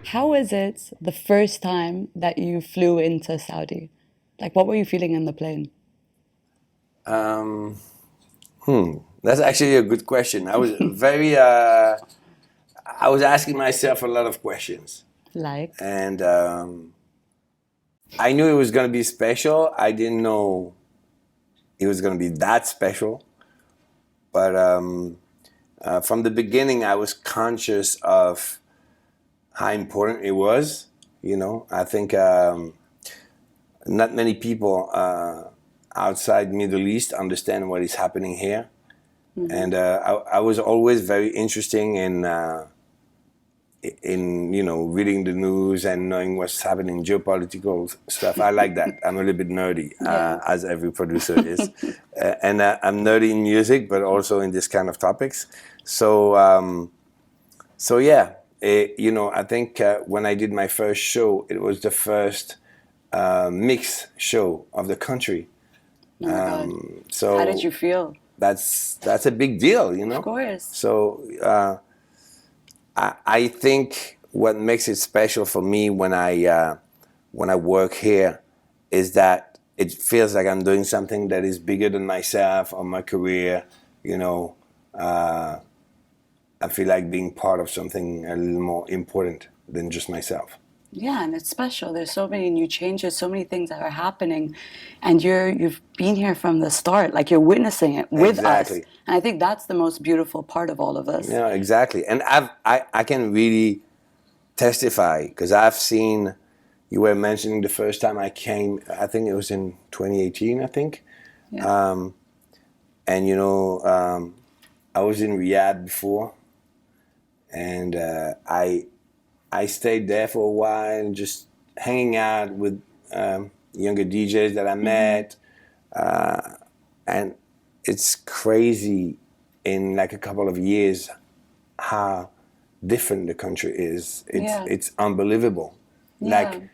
How is it the first time that you flew into Saudi? Like, what were you feeling in the plane? Um, that's actually a good question. I was I was asking myself a lot of questions, Like, and I knew it was going to be special. I didn't know it was going to be that special, but from the beginning, I was conscious of how important it was. I think not many people outside Middle East understand what is happening here, and I was always very interesting in reading the news and knowing what's happening geopolitical stuff. I like that. I'm a little bit nerdy, yeah. as every producer is, and I'm nerdy in music, but also in this kind of topics. So yeah, I think when I did my first show, it was the first mix show of the country. Oh my God. How did So you feel? that's a big deal, Of course. So I think what makes it special for me when I work here is that it feels like I'm doing something that is bigger than myself or my career. You know, uh, I feel like being part of something a little more important than just myself. Yeah, and it's special. There's so many new changes, so many things that are happening, and you've been here from the start. Like you're witnessing it with us, Exactly. and I think that's the most beautiful part of all of this. Yeah, exactly. And I can really testify because I've seen. You were mentioning the first time I came. I think it was in 2018. I think. Yeah. And I was in Riyadh before, and I stayed there for a while, just hanging out with younger DJs that I met, and it's crazy in like a couple of years how different the country is. Yeah. It's unbelievable. Yeah. Like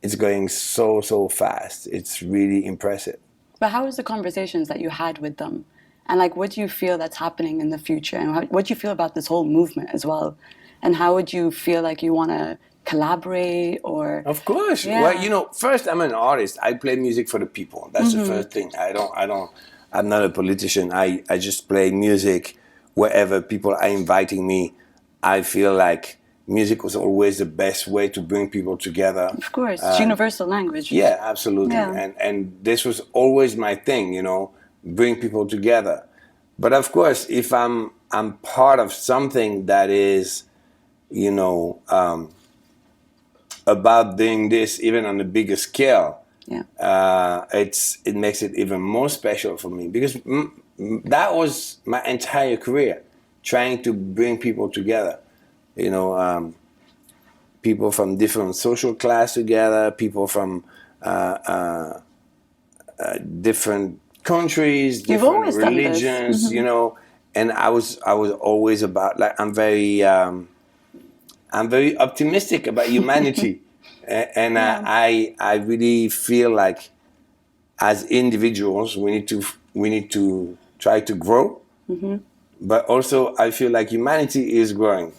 it's going so fast. It's really impressive. But how was the conversations that you had with them? And like, what do you feel that's happening in the future? And what do you feel about this whole movement as well? And how would you feel like you want to collaborate or? Of course. Yeah. Well, first I'm an artist. I play music for the people. That's the first thing. I'm not a politician. I just play music wherever people are inviting me. I feel like music was always the best way to bring people together. Of course, it's universal language. Yeah, absolutely. Yeah. And this was always my thing, bring people together. But of course, if I'm part of something that is, you know, about doing this even on a bigger scale, Yeah. it makes it even more special for me because that was my entire career, trying to bring people together. People from different social class together, people from different countries, You've different always done this. religions, and I was always about like I'm very optimistic about humanity, and Yeah. I really feel like as individuals we need to try to grow, but also I feel like humanity is growing,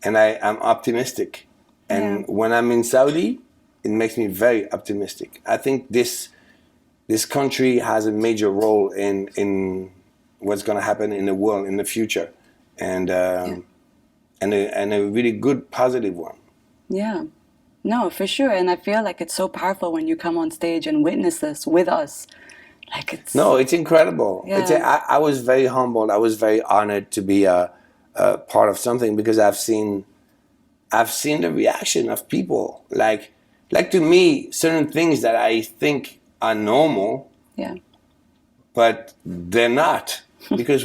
and I'm optimistic, and Yeah. when I'm in Saudi, it makes me very optimistic. I think this country has a major role in what's going to happen in the world in the future, and and a really good positive one. Yeah. No, for sure. And I feel like it's so powerful when you come on stage and witness this with us. Like it's No, it's incredible. Yeah. I was very humbled. I was very honored to be a part of something because I've seen the reaction of people. Like to me, certain things that I think are normal, Yeah. but they're not. Because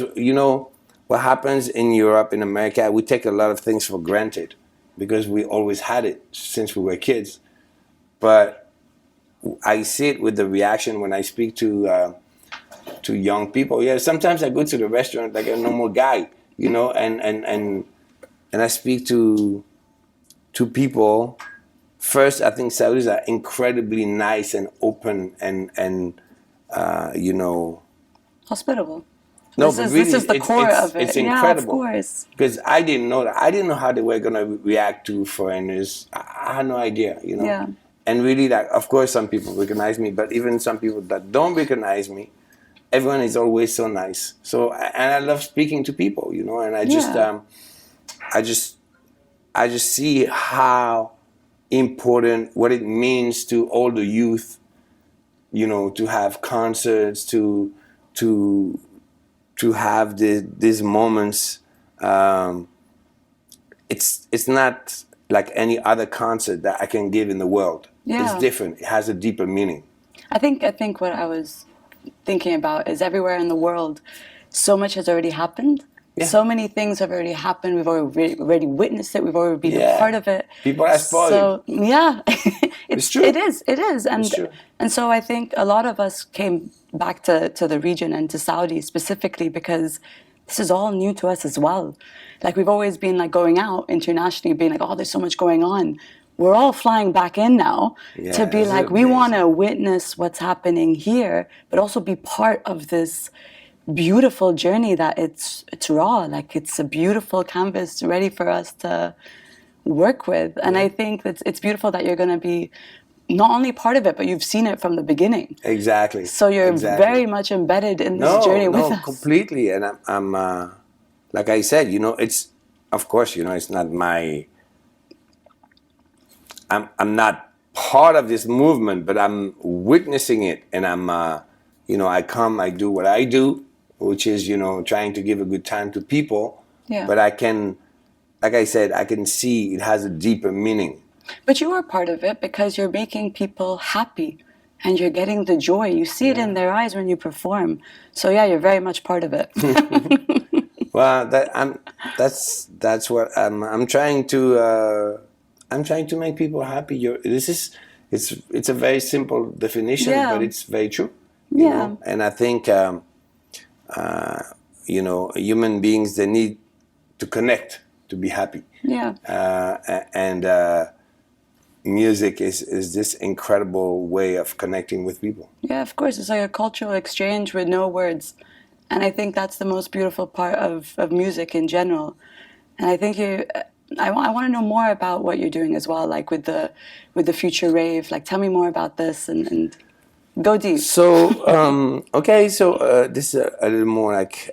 what happens in Europe, in America, we take a lot of things for granted because we always had it since we were kids. But I see it with the reaction when I speak to young people. Yeah, sometimes I go to the restaurant like a normal guy, and I speak to people. First, I think Saudis are incredibly nice and open and Hospitable. No, This but is really, this is the core of it. it's Yeah, of incredible. course. Because I didn't know that. I didn't know how they were gonna react to foreigners. I had no idea, you know. Yeah. And really, like, of course, some people recognize me, but even some people that don't recognize me, everyone is always so nice. So, and I love speaking to people, you know. And Yeah. I just, I just see how important what it means to all the youth, you know, to have concerts, to to have these moments. Um, it's not like any other concert that I can give in the world. It's Yeah. different. It has a deeper meaning. I think what I was thinking about is everywhere in the world, so much has already happened. Yeah. So many things have already happened. We've already witnessed it. We've already been a Yeah. part of it. People are spoiled. So yeah, It's true. it is, It's true. and so I think a lot of us came back to the region and to Saudi specifically because this is all new to us as well. Like we've always been like going out internationally, being like, oh, there's so much going on. We're all flying back in now Yeah, to be it's like, we amazing. want to witness what's happening here, but also be part of this beautiful journey that it's raw. Like it's a beautiful canvas ready for us to work with. And I think that it's beautiful that you're going to be not only part of it, but you've seen it from the beginning. Exactly. So you're Exactly. very much embedded in this journey with us. Completely. And I'm like I said, you know, it's, of course, you know, it's not my, I'm not part of this movement, but I'm witnessing it. And I'm, you know, I do what I do, which is, you know, trying to give a good time to people. Yeah. But I can, like I said, I can see it has a deeper meaning. But you are part of it because you're making people happy and you're getting the joy. You see it in their eyes when you perform. So yeah, you're very much part of it. Well, that's what I'm trying to. I'm trying to make people happy. It's a very simple definition, Yeah. but it's very true. You Yeah. know? And I think you know, human beings, they need to connect to be happy. Yeah. And music is this incredible way of connecting with people. Yeah, of course. It's like a cultural exchange with no words. And I think that's the most beautiful part of music in general. And I think I want to know more about what you're doing as well, like with the future rave. Like, tell me more about this and go deep. So, okay, so this is a little more like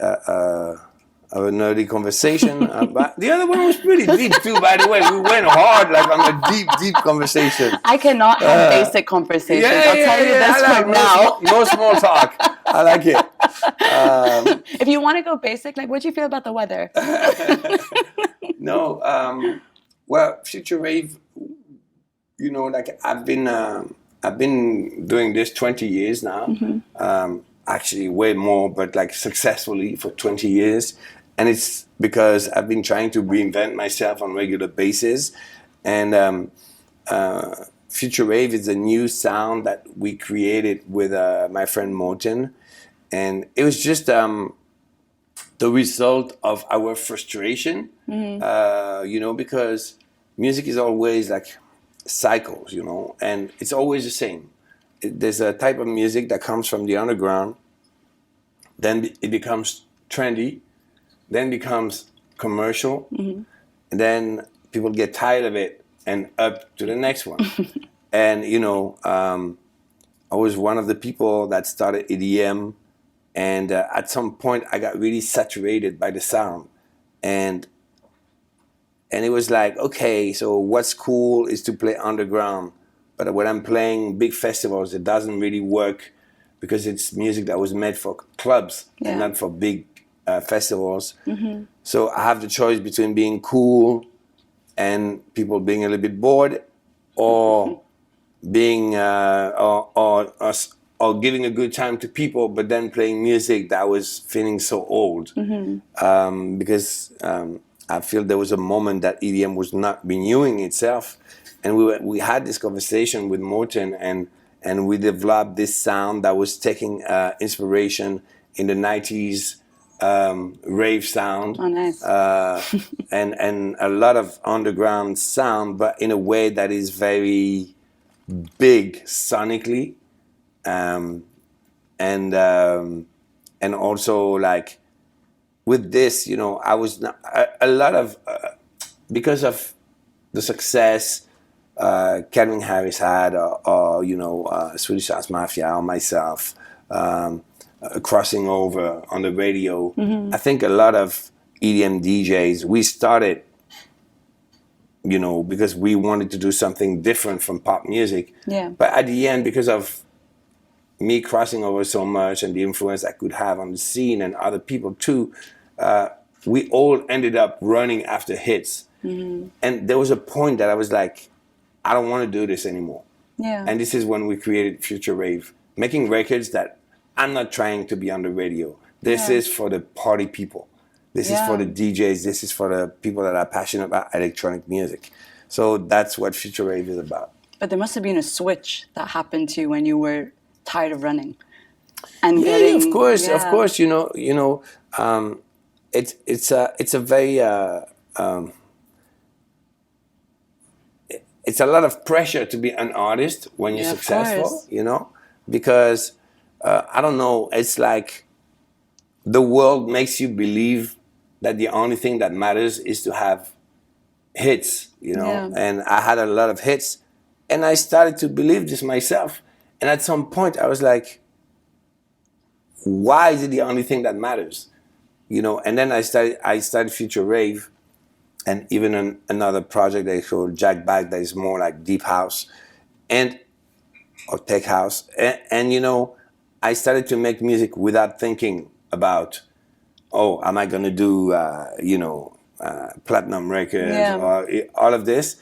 of a nerdy conversation. But the other one was pretty deep too, by the way. We went hard, like on a deep conversation. I cannot have basic conversations. Yeah, I'll tell you this I like from now. no small talk. I like it. If you want to go basic, like, what do you feel about the weather? No, well, future rave. You know, like I've been doing this 20 years now. Mm-hmm. Actually, way more, but like successfully for 20 years. And it's because I've been trying to reinvent myself on a regular basis. And future rave is a new sound that we created with my friend Morten. And it was just the result of our frustration, you know, because music is always like cycles, you know, and it's always the same. There's a type of music that comes from the underground, then it becomes trendy, then becomes commercial, and then people get tired of it and up to the next one. And, you know, I was one of the people that started EDM, and at some point I got really saturated by the sound. And it was like, okay, so what's cool is to play underground. But when I'm playing big festivals, it doesn't really work because it's music that was made for clubs and not for big festivals. So I have the choice between being cool and people being a little bit bored, or being or giving a good time to people, but then playing music that was feeling so old. Because I feel there was a moment that EDM was not renewing itself, and we had this conversation with Morten, and we developed this sound that was taking inspiration in the 90s rave sound. Oh, nice. And a lot of underground sound, but in a way that is very big sonically, and also like with this, I was not, a lot of because of the success Calvin Harris had, or Swedish House Mafia, or myself, crossing over on the radio. I think a lot of EDM DJs, we started, because we wanted to do something different from pop music. Yeah. But at the end, because of me crossing over so much and the influence I could have on the scene and other people too, we all ended up running after hits. And there was a point that I was like, I don't want to do this anymore. Yeah. And this is when we created Future Rave, making records that I'm not trying to be on the radio. This is for the party people. This is for the DJs. This is for the people that are passionate about electronic music. So that's what Future Rave is about. But there must have been a switch that happened to you when you were tired of running. And Of course. It's a very it's a lot of pressure to be an artist when you're successful, because I don't know, it's like the world makes you believe that the only thing that matters is to have hits, and I had a lot of hits, and I started to believe this myself. And at some point I was like, why is it the only thing that matters? And then I started Future Rave, and even another project that is called Jack Back, that is more like deep house or tech house. And I started to make music without thinking about, am I gonna do platinum records or all of this?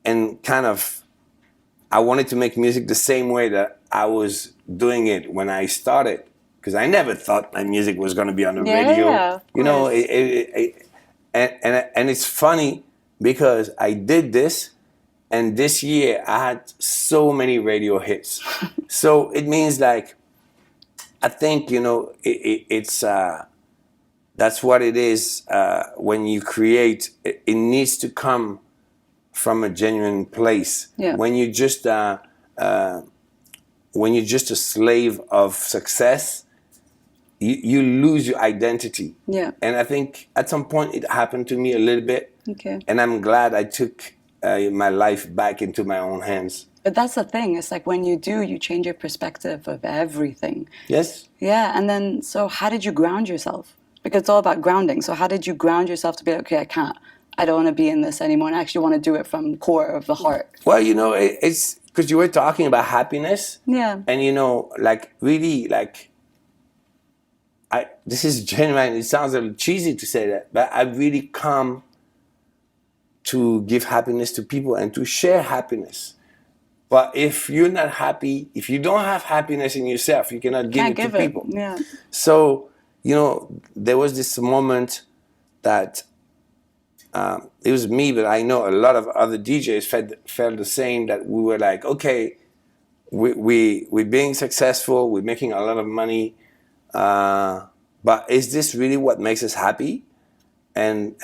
And kind of, I wanted to make music the same way that I was doing it when I started, because I never thought my music was gonna be on the radio. And it's funny because I did this, and this year I had so many radio hits. So it means like, I think, it's that's what it is when you create. It needs to come from a genuine place. Yeah. When you're just a slave of success, you lose your identity. Yeah. And I think at some point it happened to me a little bit. Okay. And I'm glad I took my life back into my own hands. But that's the thing. It's like when you do, you change your perspective of everything. Yes. Yeah. And then, so how did you ground yourself? Because it's all about grounding. So how did you ground yourself to be like, okay, I don't want to be in this anymore, and I actually want to do it from core of the heart? Well, it's because you were talking about happiness. Yeah. And like really, like, this is genuine. It sounds a little cheesy to say that, but I really come to give happiness to people and to share happiness. But if you're not happy, if you don't have happiness in yourself, you cannot give it to people. Yeah. So, there was this moment that it was me, but I know a lot of other DJs felt the same, that we were like, okay, we're being successful, we're making a lot of money, but is this really what makes us happy? And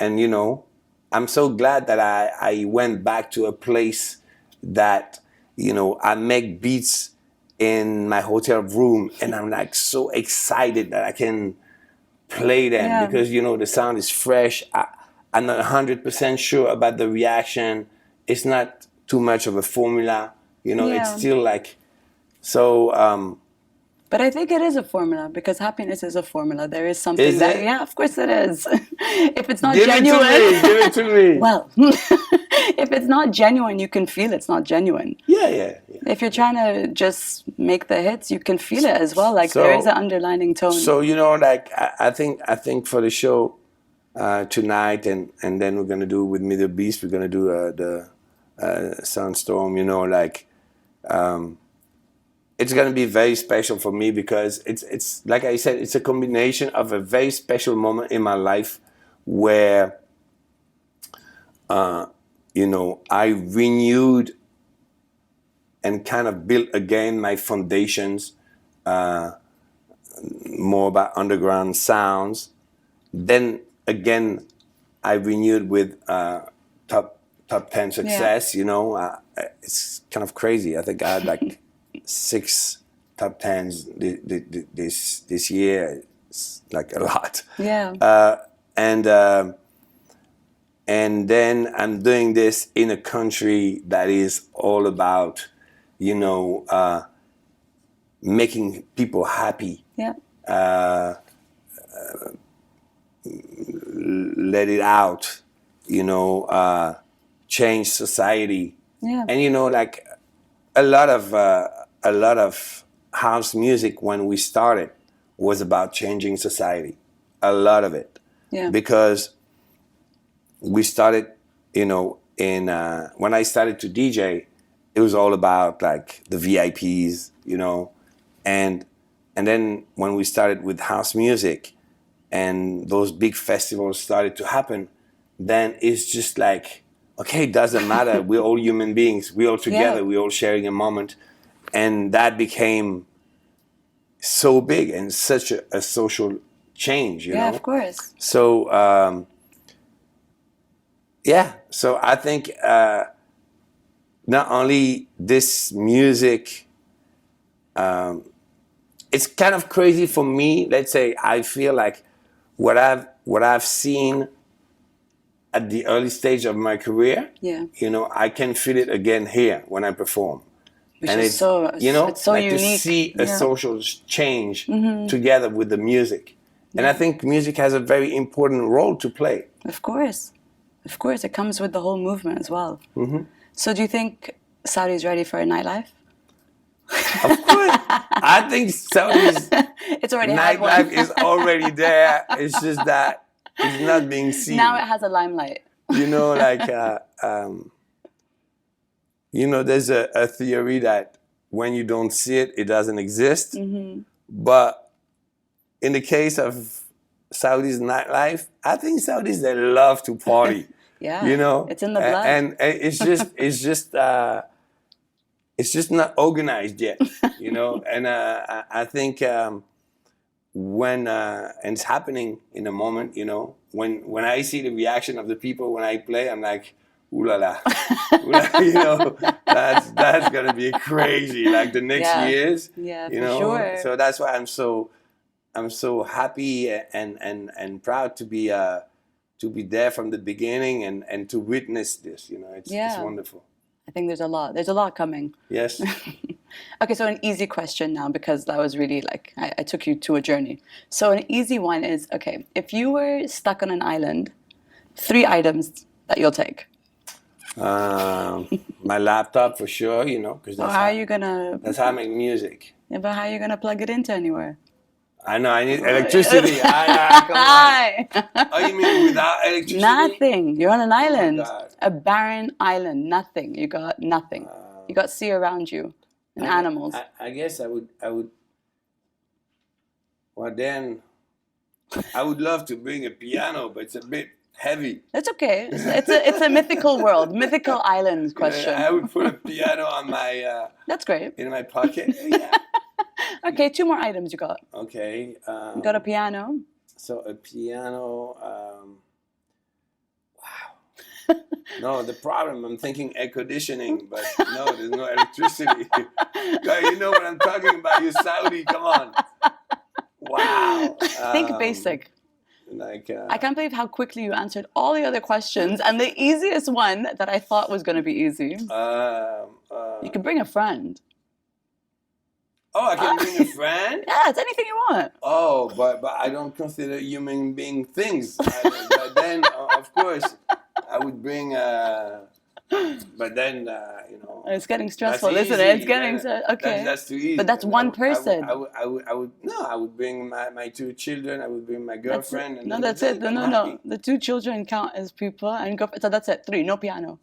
I'm so glad that I went back to a place that, I make beats in my hotel room, and I'm like so excited that I can play them because, the sound is fresh. I'm not 100% sure about the reaction. It's not too much of a formula, it's still like, so. But I think it is a formula, because happiness is a formula. There is something Is that, it? yeah, of course it is. If it's not Give genuine. Give it to me. Well, if it's not genuine, you can feel it's not genuine. Yeah. If you're trying to just make the hits, you can feel it as well. Like, there is an underlining tone. So, like, I think for the show tonight, and then we're going to do with Middle Beast, we're going to do the Sunstorm, it's going to be very special for me, because it's like I said, it's a combination of a very special moment in my life where, I renewed and kind of built again my foundations, more about underground sounds. Then again, I renewed with top 10 success. It's kind of crazy. I think I had like 6 top 10s this year, It's like a lot. Yeah. And then I'm doing this in a country that is all about, you know, making people happy. Yeah. Let it out, you know, change society. Yeah. And you know, like a lot of house music when we started was about changing society. A lot of it. Yeah. Because we started, you know, in when I started to DJ, it was all about like the VIPs, you know, and then when we started with house music and those big festivals started to happen, then it's just like, okay, it doesn't matter. We're all human beings. We're all together. Yeah. We're all sharing a moment. And that became so big and such a social change, you know? Yeah, of course. So, yeah. So I think not only this music, it's kind of crazy for me. Let's say I feel like what I've seen at the early stage of my career, Yeah. you know, I can feel it again here when I perform. Which And is it's so, you know, it's so like unique. to see a Yeah. social change together with the music. And I think music has a very important role to play. Of course. Of course. It comes with the whole movement as well. Mm-hmm. So do you think Saudi's ready for a nightlife? Of course. I think Saudi's It's already had one. nightlife is already there. It's just that it's not being seen. Now it has a limelight. You know, like, you know, there's a theory that when you don't see it, it doesn't exist. Mm-hmm. But in the case of Saudi's nightlife, I think Saudis, they love to party. Yeah. You know, It's in the blood. and it's just not organized yet. You know, and I think when and it's happening in a moment. You know, when I see the reaction of the people when I play, I'm like, ooh la la. You know, that's gonna be crazy. Like the next Yeah. years. Yeah, You for know, sure. so that's why I'm so happy and proud to be there from the beginning and to witness this. You know, it's Yeah. wonderful. I think there's a lot. There's a lot coming. Yes. Okay, so an easy question now, because that was really like, I took you to a journey. So an easy one is, okay, if you were stuck on an island, 3 items that you'll take. My laptop for sure. You know, because Or how are you gonna, that's how I make music. yeah, but how are you gonna plug it into anywhere? I know I need electricity. Come on. Hi. Oh, you mean without electricity? Nothing. You're on an island. God. A barren island. Nothing. You got nothing. You got sea around you and animals. I guess I would. Well, then I would love to bring a piano, but it's a bit heavy. It's okay. It's a mythical world, mythical island question. I would put a piano on my That's great. in my pocket. Yeah. Okay, 2 more items you got. Okay. You got a piano. So a piano. Wow. No, the problem. I'm thinking air conditioning, but no, there's no electricity. God, you know what I'm talking about? You Saudi, come on. Wow. Think basic. Like. I can't believe how quickly you answered all the other questions, and the easiest one that I thought was going to be easy. You can bring a friend. Oh, I can bring a friend? Yeah, it's anything you want. Oh, but I don't consider human being things. But then, of course, I would bring. But then, you know. It's getting stressful, that's isn't it? easy. It's getting okay. That's too easy. But that's one person. I would. No, I would bring my 2 children. I would bring my girlfriend. And No, then that's it. I'm No. happy. The 2 children count as people, and so that's it. 3. No piano.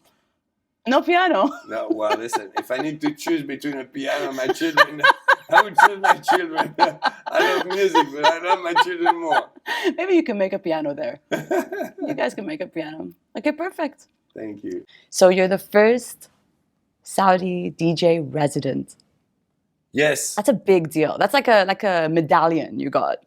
No piano. No, well, listen. If I need to choose between a piano and my children, I would choose my children. I love music, but I love my children more. Maybe you can make a piano there. You guys can make a piano. Okay, perfect. Thank you. So you're the first Saudi DJ resident. Yes. That's a big deal. That's like a medallion you got.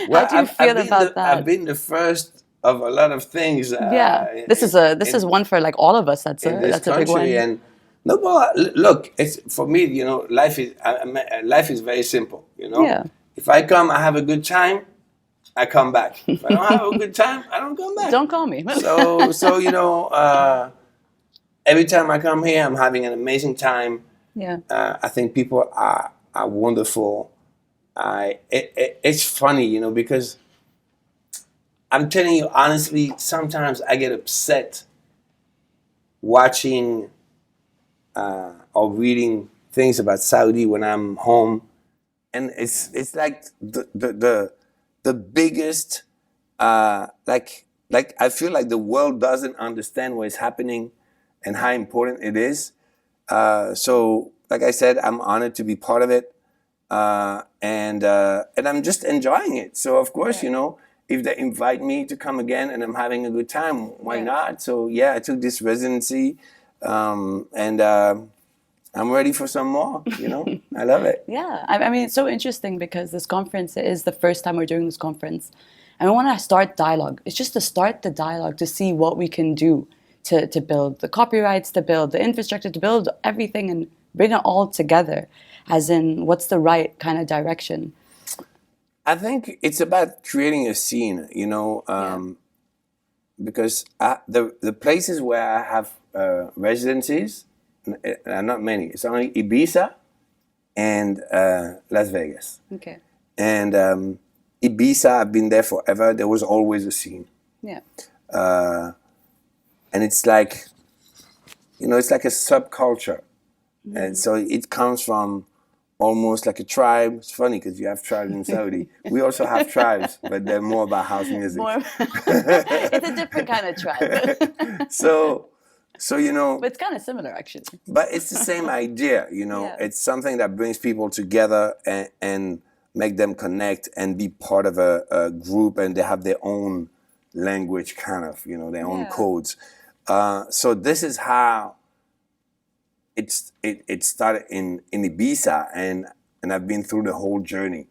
Well, How do you feel about that? I've been the first of a lot of things. Yeah, this is one for like all of us. That's a big one. And no, but look, it's for me. You know, life is very simple. You know, Yeah. if I come, I have a good time, I come back. If I don't have a good time, I don't come back. Don't call me. So you know, every time I come here, I'm having an amazing time. Yeah. I think people are wonderful. It's funny, you know, because I'm telling you honestly, sometimes I get upset watching or reading things about Saudi when I'm home, and it's like the biggest like I feel like the world doesn't understand what is happening and how important it is. So like I said, I'm honored to be part of it, and I'm just enjoying it. So of course, you know, if they invite me to come again and I'm having a good time, why not? So yeah, I took this residency, and I'm ready for some more. You know, I love it. Yeah, I mean, it's so interesting because this conference is the first time we're doing this conference. And we want to start dialogue. It's just to start the dialogue to see what we can do to build the copyrights, to build the infrastructure, to build everything and bring it all together, as in what's the right kind of direction. I think it's about creating a scene, you know, because the places where I have residencies, not many. It's only Ibiza and Las Vegas. Okay. And Ibiza, I've been there forever. There was always a scene. Yeah. And it's like, you know, it's like a subculture. And so it comes from almost like a tribe. It's funny because you have tribes in Saudi. We also have tribes, but they're more about house music. It's a different kind of tribe. So you know, but it's kind of similar actually. But it's the same idea, you know. It's something that brings people together and make them connect and be part of a group, and they have their own language, kind of, you know, their own codes. So this is how it started in Ibiza, and I've been through the whole journey.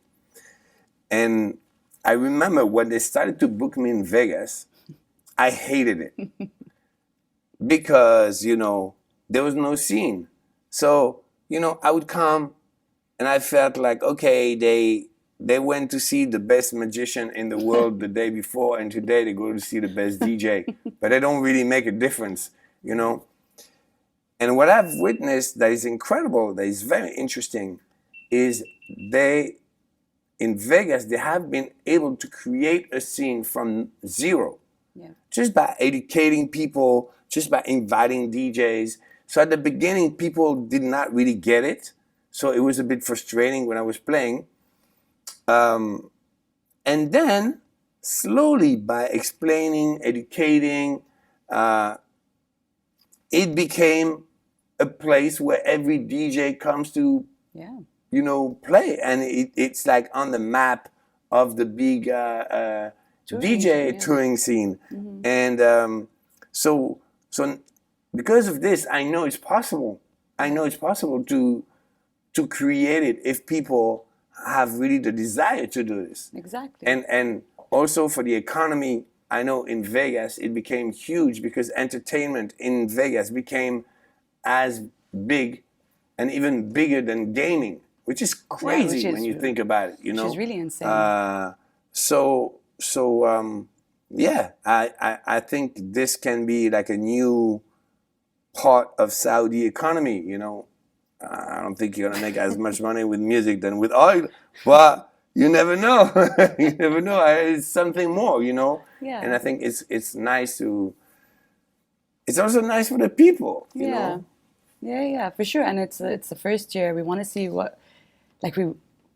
And I remember when they started to book me in Vegas, I hated it. Because, you know, there was no scene. So, you know, I would come and I felt like, okay, they went to see the best magician in the world the day before, and today they go to see the best DJ. But they don't really make a difference, you know. And what I've witnessed that is incredible, that is very interesting, is in Vegas, they have been able to create a scene from zero. Just by educating people, just by inviting DJs. So at the beginning, people did not really get it. So it was a bit frustrating when I was playing. And then slowly, by explaining, educating, it became a place where every DJ comes to, you know, play. And it's like on the map of the big touring scene. Mm-hmm. And so because of this, I know it's possible. I know it's possible to create it if people have really the desire to do this. Exactly. And also for the economy, I know in Vegas it became huge because entertainment in Vegas became as big and even bigger than gaming, which is crazy when you think about it. You know, which is really insane. Yeah, I think this can be like a new part of Saudi economy, you know. I don't think you're gonna make as much money with music than with oil, but you never know. You never know. It's something more, you know. Yeah. And I think it's nice to. It's also nice for the people, you know. Yeah, for sure. And it's the first year. We want to see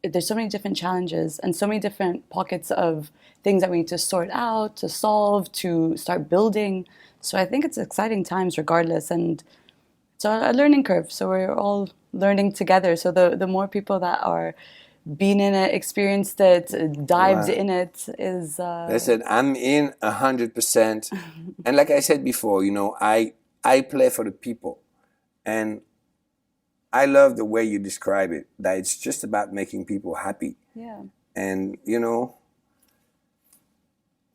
there's so many different challenges and so many different pockets of things that we need to sort out, to solve, to start building. So I think it's exciting times regardless, and it's a learning curve. So we're all learning together. So the more people that are been in it, experienced it, dived in it is... Listen, I'm in 100%. And like I said before, you know, I play for the people. And I love the way you describe it, that it's just about making people happy. Yeah. And, you know,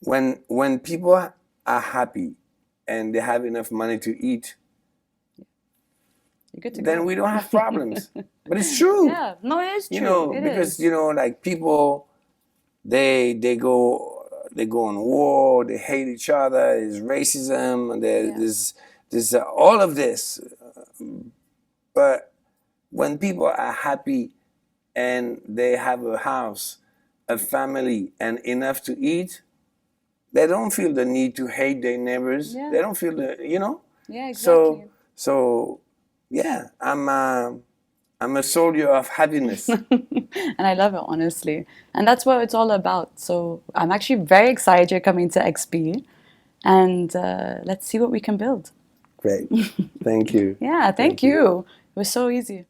when people are happy and they have enough money to eat, You're good to then go. we don't have problems. But it's true. Yeah, no, it is true. You know, It because is. you know, like people, they go on war, they hate each other, there's racism, and there's all of this. But when people are happy and they have a house, a family, and enough to eat, they don't feel the need to hate their neighbors. Yeah. They don't feel the, you know. Yeah, exactly. So yeah, I'm a soldier of happiness. And I love it, honestly. And that's what it's all about. So I'm actually very excited you're coming to XP. And let's see what we can build. Great. Thank you. Yeah, thank you. It was so easy.